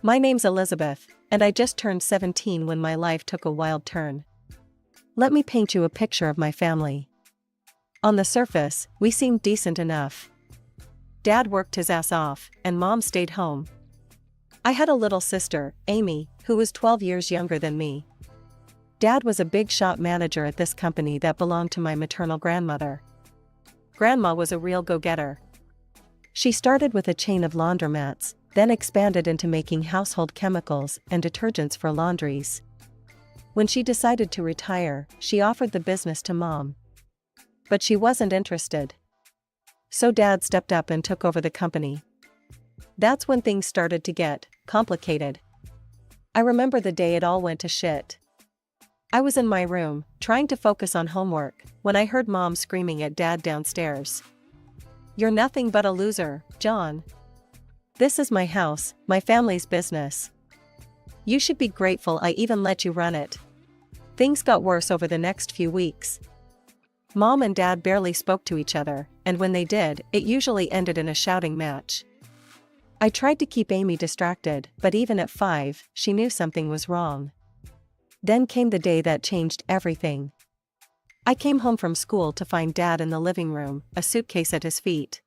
My name's Elizabeth, and I just turned 17 when my life took a wild turn. Let me paint you a picture of my family. On the surface, we seemed decent enough. Dad worked his ass off, and Mom stayed home. I had a little sister, Amy, who was 12 years younger than me. Dad was a big shop manager at this company that belonged to my maternal grandmother. Grandma was a real go-getter. She started with a chain of laundromats, then expanded into making household chemicals and detergents for laundries. When she decided to retire, she offered the business to Mom. But she wasn't interested. So Dad stepped up and took over the company. That's when things started to get complicated. I remember the day it all went to shit. I was in my room, trying to focus on homework, when I heard Mom screaming at Dad downstairs. "You're nothing but a loser, John. This is my house, my family's business. You should be grateful I even let you run it." Things got worse over the next few weeks. Mom and Dad barely spoke to each other, and when they did, it usually ended in a shouting match. I tried to keep Amy distracted, but even at 5, she knew something was wrong. Then came the day that changed everything. I came home from school to find Dad in the living room, a suitcase at his feet.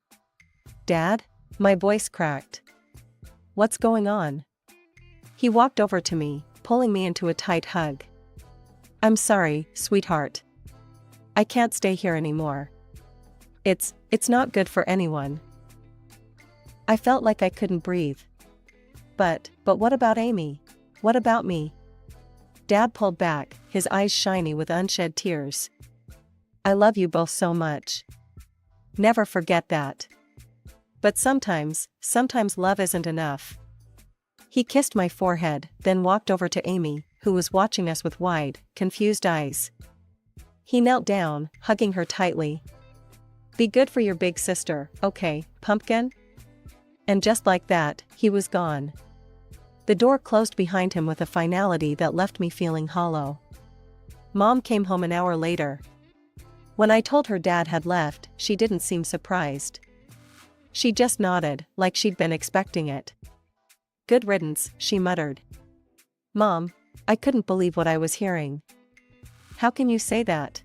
"Dad?" My voice cracked. "What's going on?" He walked over to me, pulling me into a tight hug. "I'm sorry, sweetheart. I can't stay here anymore. It's not good for anyone." I felt like I couldn't breathe. But what about Amy? What about me? Dad pulled back, his eyes shiny with unshed tears. "I love you both so much. Never forget that. But sometimes love isn't enough." He kissed my forehead, then walked over to Amy, who was watching us with wide, confused eyes. He knelt down, hugging her tightly. "Be good for your big sister, okay, pumpkin?" And just like that, he was gone. The door closed behind him with a finality that left me feeling hollow. Mom came home an hour later. When I told her Dad had left, she didn't seem surprised. She just nodded, like she'd been expecting it. "Good riddance," she muttered. "Mom, I couldn't believe what I was hearing." "How can you say that?"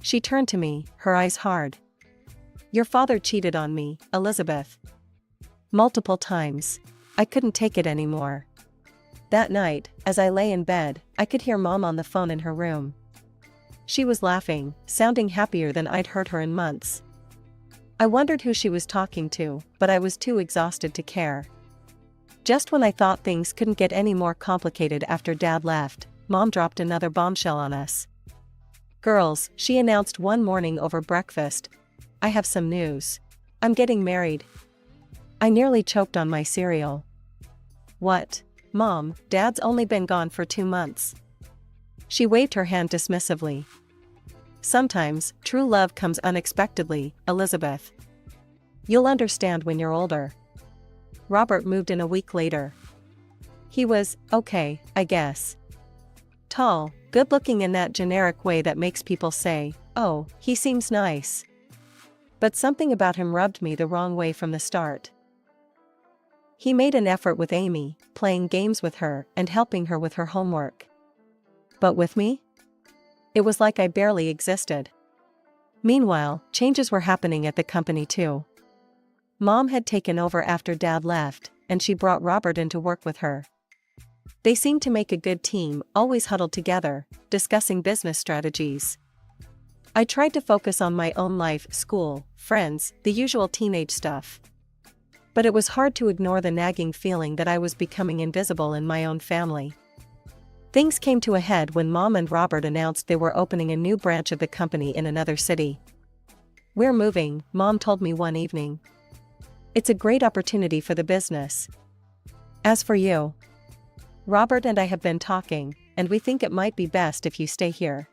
She turned to me, her eyes hard. "Your father cheated on me, Elizabeth. Multiple times. I couldn't take it anymore." That night, as I lay in bed, I could hear Mom on the phone in her room. She was laughing, sounding happier than I'd heard her in months. I wondered who she was talking to, but I was too exhausted to care. Just when I thought things couldn't get any more complicated after Dad left, Mom dropped another bombshell on us. "Girls," she announced one morning over breakfast, "I have some news. I'm getting married." I nearly choked on my cereal. "What? Mom, Dad's only been gone for 2 months." She waved her hand dismissively. "Sometimes, true love comes unexpectedly, Elizabeth. You'll understand when you're older." Robert moved in a week later. He was, okay, I guess. Tall, good-looking in that generic way that makes people say, "Oh, he seems nice." But something about him rubbed me the wrong way from the start. He made an effort with Amy, playing games with her and helping her with her homework. But with me? It was like I barely existed. Meanwhile, changes were happening at the company too. Mom had taken over after Dad left, and she brought Robert in to work with her. They seemed to make a good team, always huddled together, discussing business strategies. I tried to focus on my own life, school, friends, the usual teenage stuff. But it was hard to ignore the nagging feeling that I was becoming invisible in my own family. Things came to a head when Mom and Robert announced they were opening a new branch of the company in another city. "We're moving," Mom told me one evening. "It's a great opportunity for the business. As for you, Robert and I have been talking, and we think it might be best if you stay here."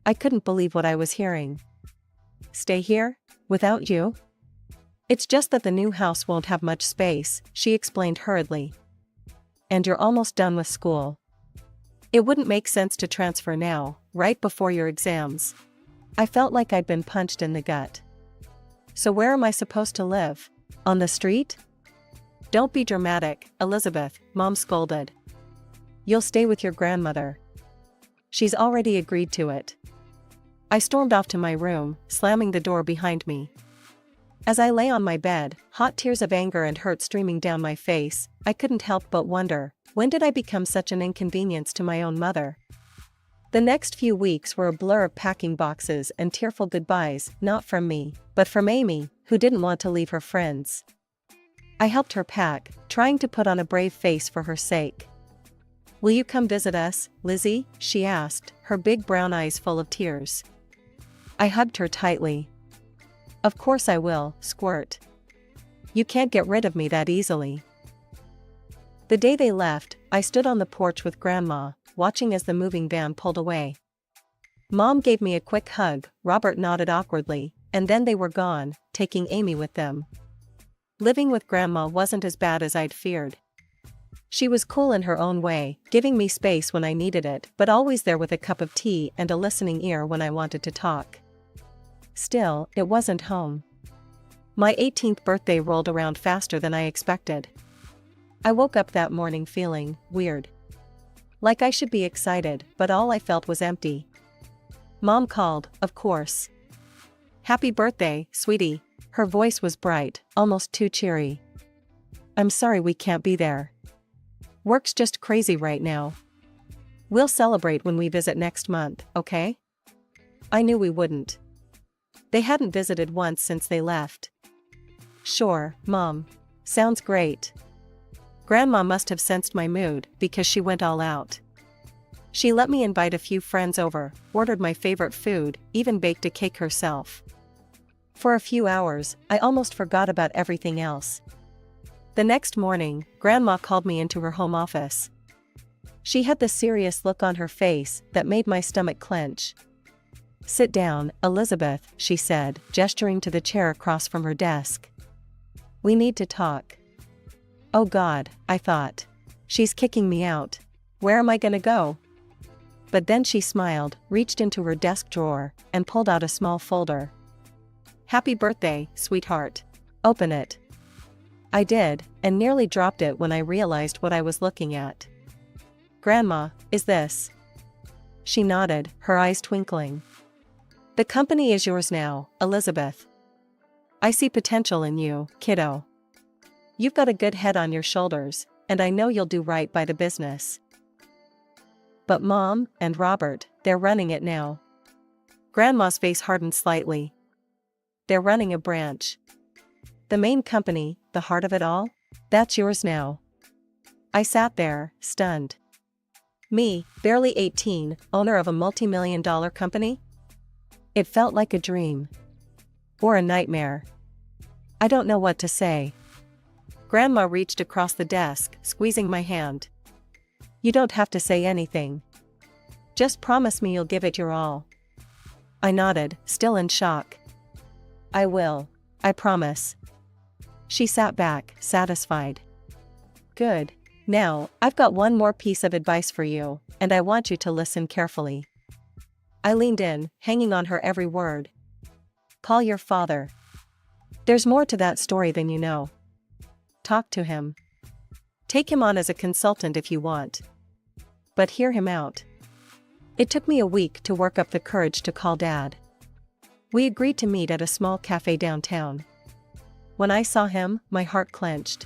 I couldn't believe what I was hearing. "Stay here? Without you?" "It's just that the new house won't have much space," she explained hurriedly. "And you're almost done with school. It wouldn't make sense to transfer now, right before your exams." I felt like I'd been punched in the gut. "So where am I supposed to live? On the street?" Don't be dramatic, Elizabeth, Mom scolded. You'll stay with your grandmother. She's already agreed to it. I stormed off to my room, slamming the door behind me. As I lay on my bed, hot tears of anger and hurt streaming down my face, I couldn't help but wonder, when did I become such an inconvenience to my own mother? The next few weeks were a blur of packing boxes and tearful goodbyes, not from me, but from Amy, who didn't want to leave her friends. I helped her pack, trying to put on a brave face for her sake. Will you come visit us, Lizzie? She asked, her big brown eyes full of tears. I hugged her tightly. Of course I will, squirt. You can't get rid of me that easily. The day they left, I stood on the porch with Grandma, watching as the moving van pulled away. Mom gave me a quick hug, Robert nodded awkwardly, and then they were gone, taking Amy with them. Living with Grandma wasn't as bad as I'd feared. She was cool in her own way, giving me space when I needed it, but always there with a cup of tea and a listening ear when I wanted to talk. Still, it wasn't home. My 18th birthday rolled around faster than I expected. I woke up that morning feeling weird. Like I should be excited, but all I felt was empty. Mom called, of course. Happy birthday, sweetie. Her voice was bright, almost too cheery. I'm sorry we can't be there. Work's just crazy right now. We'll celebrate when we visit next month, okay? I knew we wouldn't. They hadn't visited once since they left. Sure, Mom. Sounds great. Grandma must have sensed my mood because she went all out. She let me invite a few friends over, ordered my favorite food, even baked a cake herself. For a few hours, I almost forgot about everything else. The next morning, Grandma called me into her home office. She had the serious look on her face that made my stomach clench. Sit down, Elizabeth, she said, gesturing to the chair across from her desk. We need to talk. Oh God, I thought. She's kicking me out. Where am I gonna go? But then she smiled, reached into her desk drawer, and pulled out a small folder. Happy birthday, sweetheart. Open it. I did, and nearly dropped it when I realized what I was looking at. Grandma, is this? She nodded, her eyes twinkling. The company is yours now, Elizabeth. I see potential in you, kiddo. You've got a good head on your shoulders, and I know you'll do right by the business. But Mom and Robert, they're running it now. Grandma's face hardened slightly. They're running a branch. The main company, the heart of it all, that's yours now. I sat there, stunned. Me, barely 18, owner of a multi-million-dollar company? It felt like a dream. Or a nightmare. I don't know what to say. Grandma reached across the desk, squeezing my hand. You don't have to say anything. Just promise me you'll give it your all. I nodded, still in shock. I will. I promise. She sat back, satisfied. Good. Now, I've got one more piece of advice for you, and I want you to listen carefully. I leaned in, hanging on her every word. Call your father. There's more to that story than you know. Talk to him. Take him on as a consultant if you want. But hear him out. It took me a week to work up the courage to call Dad. We agreed to meet at a small cafe downtown. When I saw him, my heart clenched.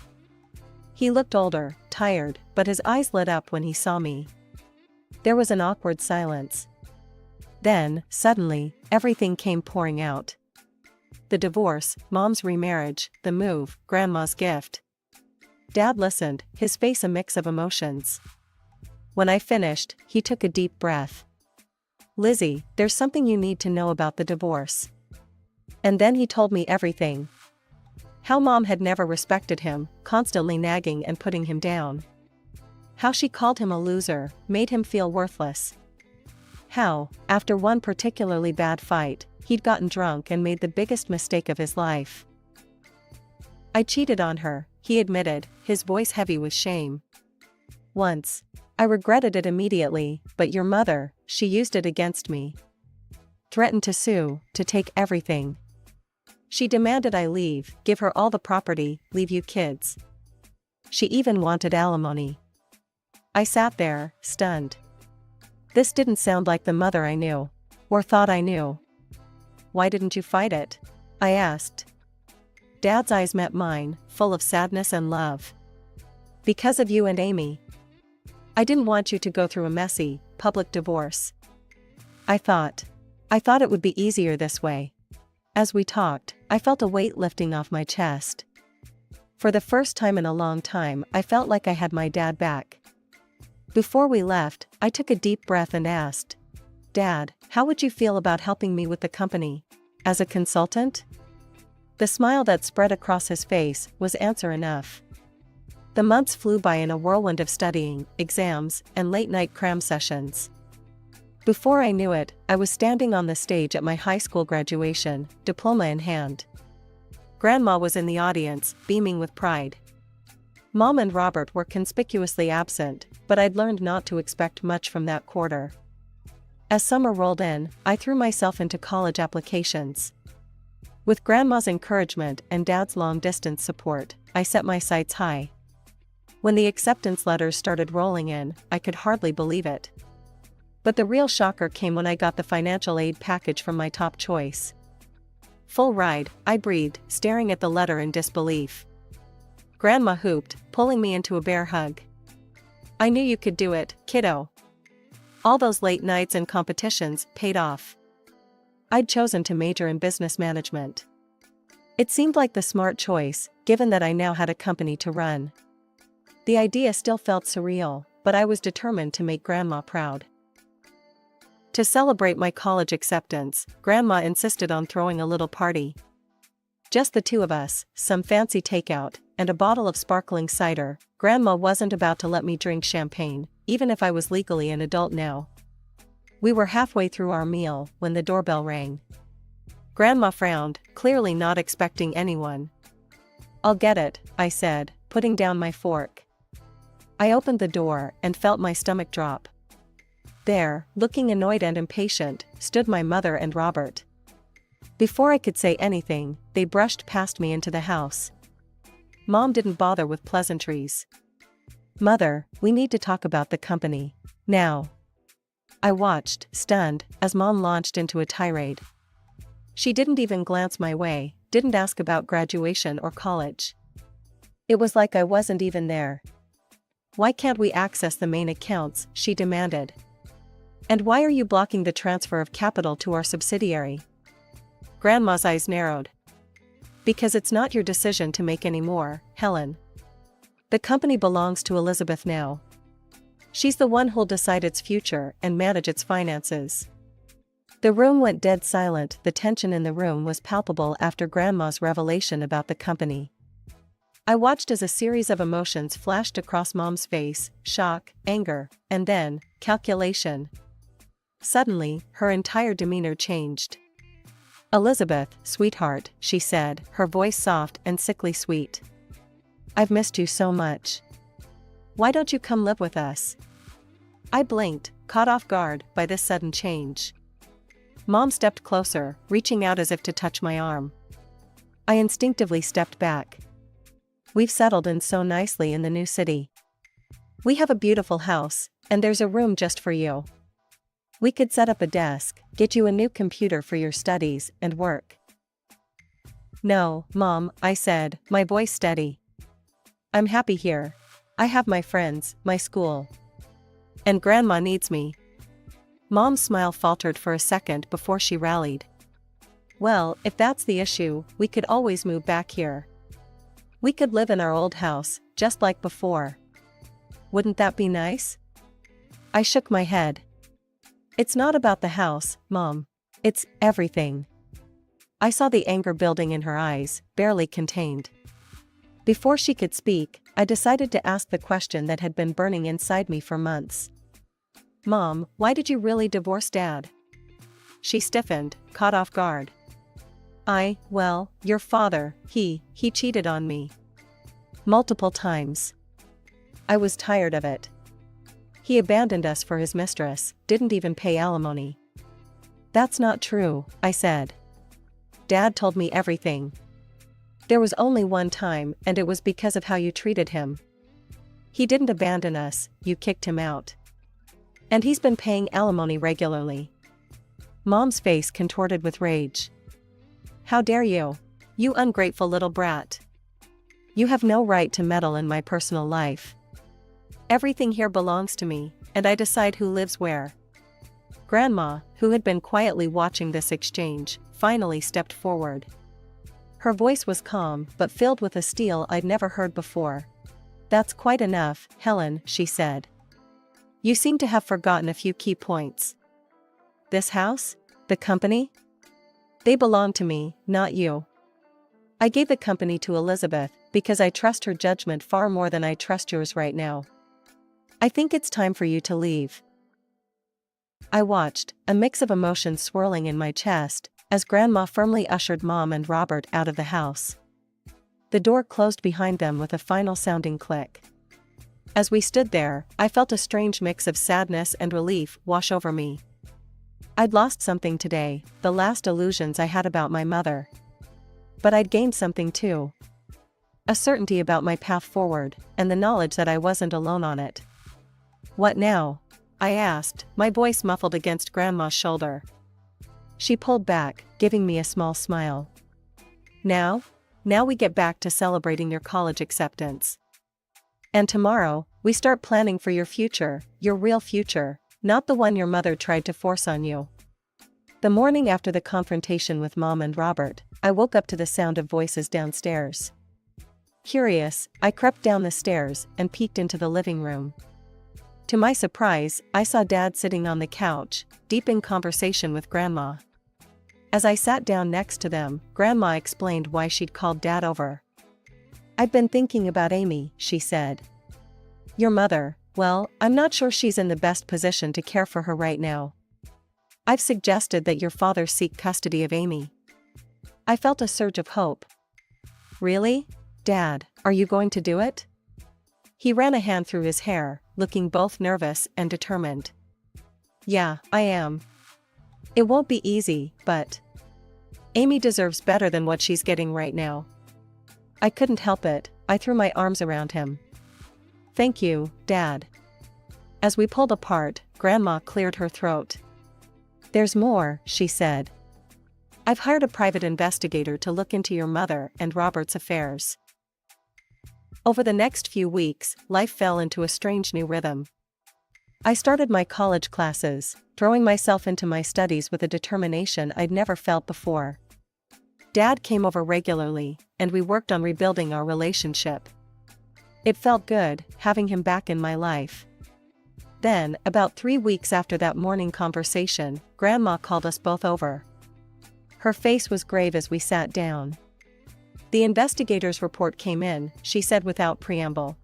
He looked older, tired, but his eyes lit up when he saw me. There was an awkward silence. Then, suddenly, everything came pouring out. The divorce, Mom's remarriage, the move, Grandma's gift. Dad listened, his face a mix of emotions. When I finished, he took a deep breath. Lizzie, there's something you need to know about the divorce. And then he told me everything. How Mom had never respected him, constantly nagging and putting him down. How she called him a loser, made him feel worthless. How, after one particularly bad fight, he'd gotten drunk and made the biggest mistake of his life. I cheated on her, he admitted, his voice heavy with shame. Once. I regretted it immediately, but your mother, she used it against me. Threatened to sue, to take everything. She demanded I leave, give her all the property, leave you kids. She even wanted alimony. I sat there, stunned. This didn't sound like the mother I knew. Or thought I knew. Why didn't you fight it? I asked. Dad's eyes met mine, full of sadness and love. Because of you and Amy. I didn't want you to go through a messy, public divorce. I thought it would be easier this way. As we talked, I felt a weight lifting off my chest. For the first time in a long time, I felt like I had my dad back. Before we left, I took a deep breath and asked, Dad, how would you feel about helping me with the company? As a consultant? The smile that spread across his face was answer enough. The months flew by in a whirlwind of studying, exams, and late-night cram sessions. Before I knew it, I was standing on the stage at my high school graduation, diploma in hand. Grandma was in the audience, beaming with pride. Mom and Robert were conspicuously absent, but I'd learned not to expect much from that quarter. As summer rolled in, I threw myself into college applications. With Grandma's encouragement and Dad's long-distance support, I set my sights high. When the acceptance letters started rolling in, I could hardly believe it. But the real shocker came when I got the financial aid package from my top choice. Full ride, I breathed, staring at the letter in disbelief. Grandma whooped, pulling me into a bear hug. I knew you could do it, kiddo. All those late nights and competitions paid off. I'd chosen to major in business management. It seemed like the smart choice, given that I now had a company to run. The idea still felt surreal, but I was determined to make Grandma proud. To celebrate my college acceptance, Grandma insisted on throwing a little party. Just the two of us, some fancy takeout, and a bottle of sparkling cider. Grandma wasn't about to let me drink champagne, even if I was legally an adult now. We were halfway through our meal when the doorbell rang. Grandma frowned, clearly not expecting anyone. I'll get it, I said, putting down my fork. I opened the door and felt my stomach drop. There, looking annoyed and impatient, stood my mother and Robert. Before I could say anything, they brushed past me into the house. Mom didn't bother with pleasantries. Mother, we need to talk about the company. Now. I watched, stunned, as Mom launched into a tirade. She didn't even glance my way, didn't ask about graduation or college. It was like I wasn't even there. Why can't we access the main accounts, she demanded. And why are you blocking the transfer of capital to our subsidiary? Grandma's eyes narrowed. Because it's not your decision to make anymore, Helen. The company belongs to Elizabeth now. She's the one who'll decide its future and manage its finances. The room went dead silent. The tension in the room was palpable after Grandma's revelation about the company. I watched as a series of emotions flashed across Mom's face, shock, anger, and then, calculation. Suddenly, her entire demeanor changed. Elizabeth, sweetheart, she said, her voice soft and sickly sweet. I've missed you so much. Why don't you come live with us? I blinked, caught off guard by this sudden change. Mom stepped closer, reaching out as if to touch my arm. I instinctively stepped back. We've settled in so nicely in the new city. We have a beautiful house, and there's a room just for you. We could set up a desk, get you a new computer for your studies and work. No, Mom, I said, my voice steady. I'm happy here. I have my friends, my school. And Grandma needs me. Mom's smile faltered for a second before she rallied. Well, if that's the issue, we could always move back here. We could live in our old house, just like before. Wouldn't that be nice? I shook my head. It's not about the house, Mom. It's everything. I saw the anger building in her eyes, barely contained. Before she could speak, I decided to ask the question that had been burning inside me for months. Mom, why did you really divorce Dad? She stiffened, caught off guard. Well, your father, he cheated on me. Multiple times. I was tired of it. He abandoned us for his mistress, didn't even pay alimony. That's not true, I said. Dad told me everything. There was only one time, and it was because of how you treated him. He didn't abandon us, you kicked him out. And he's been paying alimony regularly. Mom's face contorted with rage. How dare you? You ungrateful little brat. You have no right to meddle in my personal life. Everything here belongs to me, and I decide who lives where. Grandma, who had been quietly watching this exchange, finally stepped forward. Her voice was calm but filled with a steel I'd never heard before. That's quite enough, Helen, she said. You seem to have forgotten a few key points. This house? The company? They belong to me, not you. I gave the company to Elizabeth because I trust her judgment far more than I trust yours right now. I think it's time for you to leave. I watched, a mix of emotions swirling in my chest, as Grandma firmly ushered Mom and Robert out of the house. The door closed behind them with a final sounding click. As we stood there, I felt a strange mix of sadness and relief wash over me. I'd lost something today, the last illusions I had about my mother. But I'd gained something too. A certainty about my path forward, and the knowledge that I wasn't alone on it. What now? I asked, my voice muffled against Grandma's shoulder. She pulled back, giving me a small smile. Now we get back to celebrating your college acceptance. And tomorrow, we start planning for your future, your real future, not the one your mother tried to force on you. The morning after the confrontation with Mom and Robert, I woke up to the sound of voices downstairs. Curious, I crept down the stairs and peeked into the living room. To my surprise, I saw Dad sitting on the couch, deep in conversation with Grandma. As I sat down next to them, Grandma explained why she'd called Dad over. I've been thinking about Amy, she said. Your mother, well, I'm not sure she's in the best position to care for her right now. I've suggested that your father seek custody of Amy. I felt a surge of hope. Really? Dad, are you going to do it? He ran a hand through his hair, looking both nervous and determined. Yeah, I am. It won't be easy, but Amy deserves better than what she's getting right now. I couldn't help it, I threw my arms around him. Thank you, Dad. As we pulled apart, Grandma cleared her throat. There's more, she said. I've hired a private investigator to look into your mother and Robert's affairs. Over the next few weeks, life fell into a strange new rhythm. I started my college classes, throwing myself into my studies with a determination I'd never felt before. Dad came over regularly, and we worked on rebuilding our relationship. It felt good, having him back in my life. Then, about 3 weeks after that morning conversation, Grandma called us both over. Her face was grave as we sat down. The investigator's report came in, she said without preamble.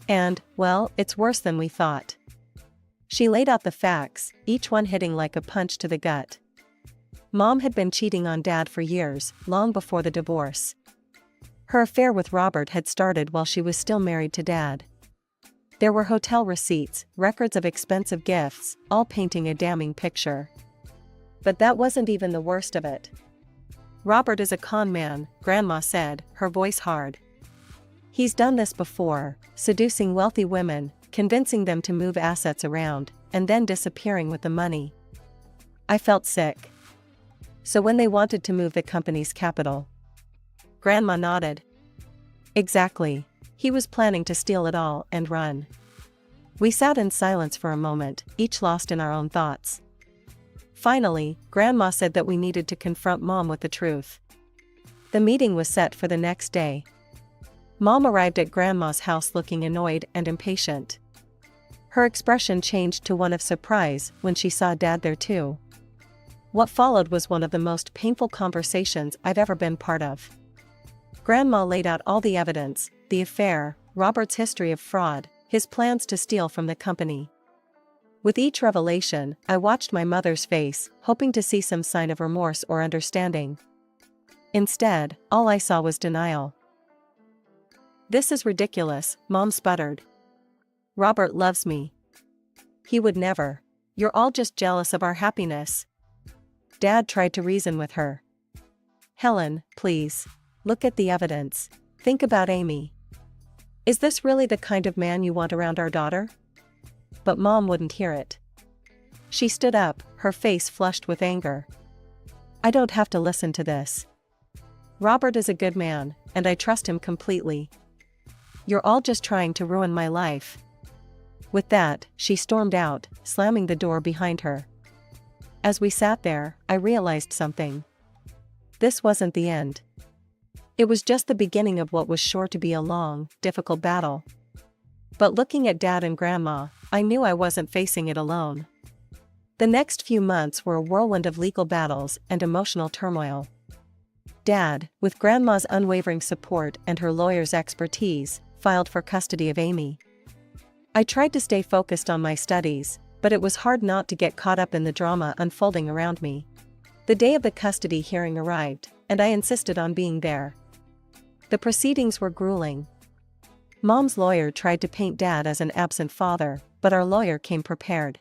And, well, it's worse than we thought. She laid out the facts, each one hitting like a punch to the gut. Mom had been cheating on Dad for years, long before the divorce. Her affair with Robert had started while she was still married to Dad. There were hotel receipts, records of expensive gifts, all painting a damning picture. But that wasn't even the worst of it. Robert is a con man, Grandma said, her voice hard. He's done this before, seducing wealthy women, convincing them to move assets around, and then disappearing with the money. I felt sick. So when they wanted to move the company's capital? Grandma nodded. Exactly. He was planning to steal it all and run. We sat in silence for a moment, each lost in our own thoughts. Finally, Grandma said that we needed to confront Mom with the truth. The meeting was set for the next day. Mom arrived at Grandma's house looking annoyed and impatient. Her expression changed to one of surprise when she saw Dad there too. What followed was one of the most painful conversations I've ever been part of. Grandma laid out all the evidence, the affair, Robert's history of fraud, his plans to steal from the company. With each revelation, I watched my mother's face, hoping to see some sign of remorse or understanding. Instead, all I saw was denial. This is ridiculous, Mom sputtered. Robert loves me. He would never. You're all just jealous of our happiness. Dad tried to reason with her. Helen, please. Look at the evidence. Think about Amy. Is this really the kind of man you want around our daughter? But Mom wouldn't hear it. She stood up, her face flushed with anger. I don't have to listen to this. Robert is a good man, and I trust him completely. You're all just trying to ruin my life. With that, she stormed out, slamming the door behind her. As we sat there, I realized something. This wasn't the end. It was just the beginning of what was sure to be a long, difficult battle. But looking at Dad and Grandma, I knew I wasn't facing it alone. The next few months were a whirlwind of legal battles and emotional turmoil. Dad, with Grandma's unwavering support and her lawyer's expertise, filed for custody of Amy. I tried to stay focused on my studies, but it was hard not to get caught up in the drama unfolding around me. The day of the custody hearing arrived, and I insisted on being there. The proceedings were grueling. Mom's lawyer tried to paint Dad as an absent father, but our lawyer came prepared.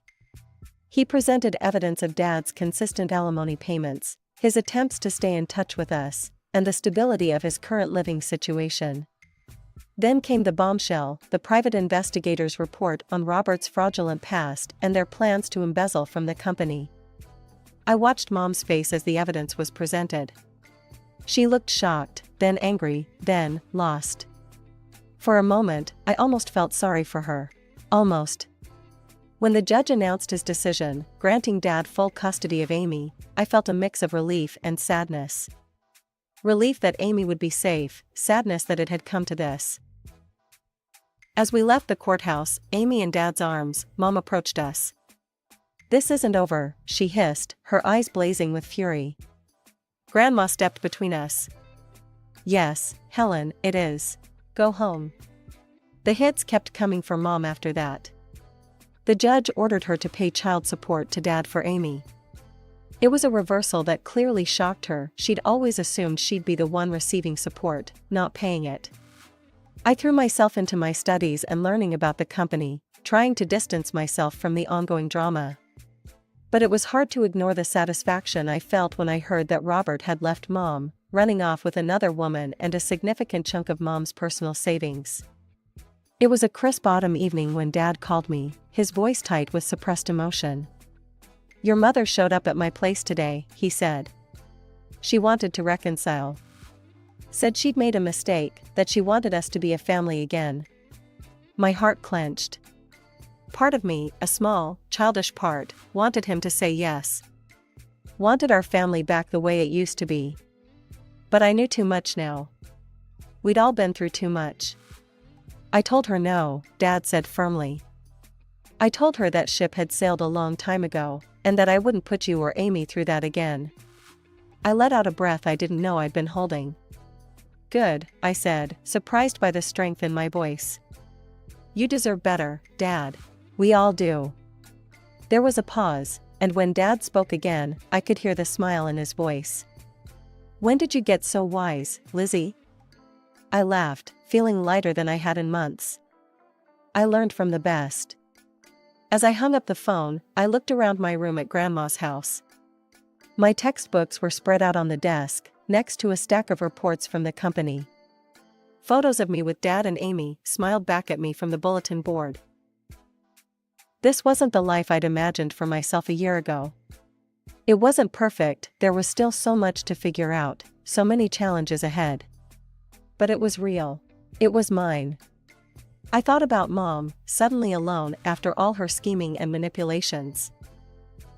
He presented evidence of Dad's consistent alimony payments, his attempts to stay in touch with us, and the stability of his current living situation. Then came the bombshell, the private investigator's report on Robert's fraudulent past and their plans to embezzle from the company. I watched Mom's face as the evidence was presented. She looked shocked, then angry, then lost. For a moment, I almost felt sorry for her. Almost. When the judge announced his decision, granting Dad full custody of Amy, I felt a mix of relief and sadness. Relief that Amy would be safe, sadness that it had come to this. As we left the courthouse, Amy in Dad's arms, Mom approached us. "This isn't over," she hissed, her eyes blazing with fury. Grandma stepped between us. "Yes, Helen, it is. Go home." The hits kept coming for Mom after that. The judge ordered her to pay child support to Dad for Amy. It was a reversal that clearly shocked her. She'd always assumed she'd be the one receiving support, not paying it. I threw myself into my studies and learning about the company, trying to distance myself from the ongoing drama. But it was hard to ignore the satisfaction I felt when I heard that Robert had left Mom, running off with another woman and a significant chunk of Mom's personal savings. It was a crisp autumn evening when Dad called me, his voice tight with suppressed emotion. "Your mother showed up at my place today," he said. "She wanted to reconcile. Said she'd made a mistake, that she wanted us to be a family again." My heart clenched. Part of me, a small, childish part, wanted him to say yes. Wanted our family back the way it used to be. But I knew too much now. We'd all been through too much. I told her no, Dad said firmly. I told her that ship had sailed a long time ago, and that I wouldn't put you or Amy through that again. I let out a breath I didn't know I'd been holding. "Good," I said, surprised by the strength in my voice. "You deserve better, Dad. We all do." There was a pause, and when Dad spoke again, I could hear the smile in his voice. "When did you get so wise, Lizzie?" I laughed, feeling lighter than I had in months. "I learned from the best." As I hung up the phone, I looked around my room at Grandma's house. My textbooks were spread out on the desk, next to a stack of reports from the company. Photos of me with Dad and Amy smiled back at me from the bulletin board. This wasn't the life I'd imagined for myself a year ago. It wasn't perfect, there was still so much to figure out, so many challenges ahead. But it was real. It was mine. I thought about Mom, suddenly alone after all her scheming and manipulations.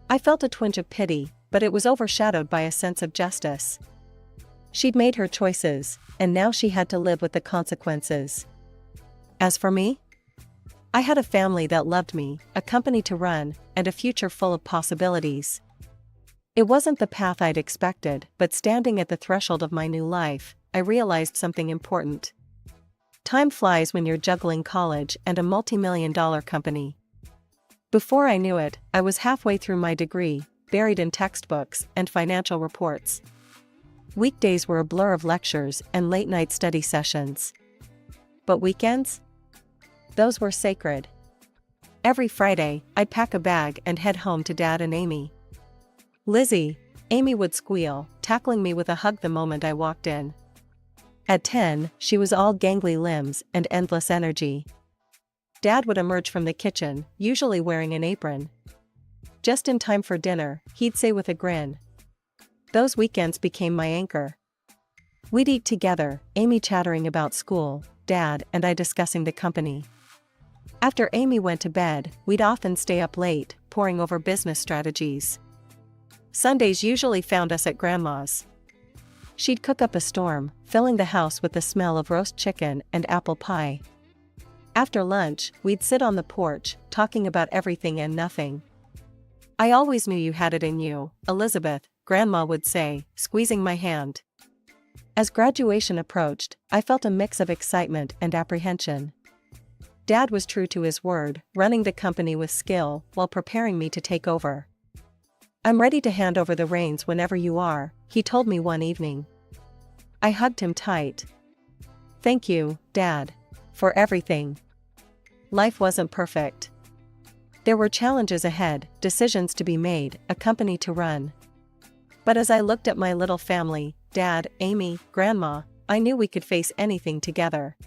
I felt a twinge of pity, but it was overshadowed by a sense of justice. She'd made her choices, and now she had to live with the consequences. As for me, I had a family that loved me, a company to run, and a future full of possibilities. It wasn't the path I'd expected, but standing at the threshold of my new life, I realized something important. Time flies when you're juggling college and a multi-million-dollar company. Before I knew it, I was halfway through my degree, buried in textbooks and financial reports. Weekdays were a blur of lectures and late-night study sessions. But weekends? Those were sacred. Every Friday, I'd pack a bag and head home to Dad and Amy. "Lizzie," Amy would squeal, tackling me with a hug the moment I walked in. At 10, she was all gangly limbs and endless energy. Dad would emerge from the kitchen, usually wearing an apron. Just in time for dinner, he'd say with a grin. Those weekends became my anchor. We'd eat together, Amy chattering about school, Dad and I discussing the company. After Amy went to bed, we'd often stay up late, poring over business strategies. Sundays usually found us at Grandma's. She'd cook up a storm, filling the house with the smell of roast chicken and apple pie. After lunch, we'd sit on the porch, talking about everything and nothing. "I always knew you had it in you, Elizabeth," Grandma would say, squeezing my hand. As graduation approached, I felt a mix of excitement and apprehension. Dad was true to his word, running the company with skill while preparing me to take over. "I'm ready to hand over the reins whenever you are," he told me one evening. I hugged him tight. "Thank you, Dad, for everything." Life wasn't perfect. There were challenges ahead, decisions to be made, a company to run. But as I looked at my little family, Dad, Amy, Grandma, I knew we could face anything together.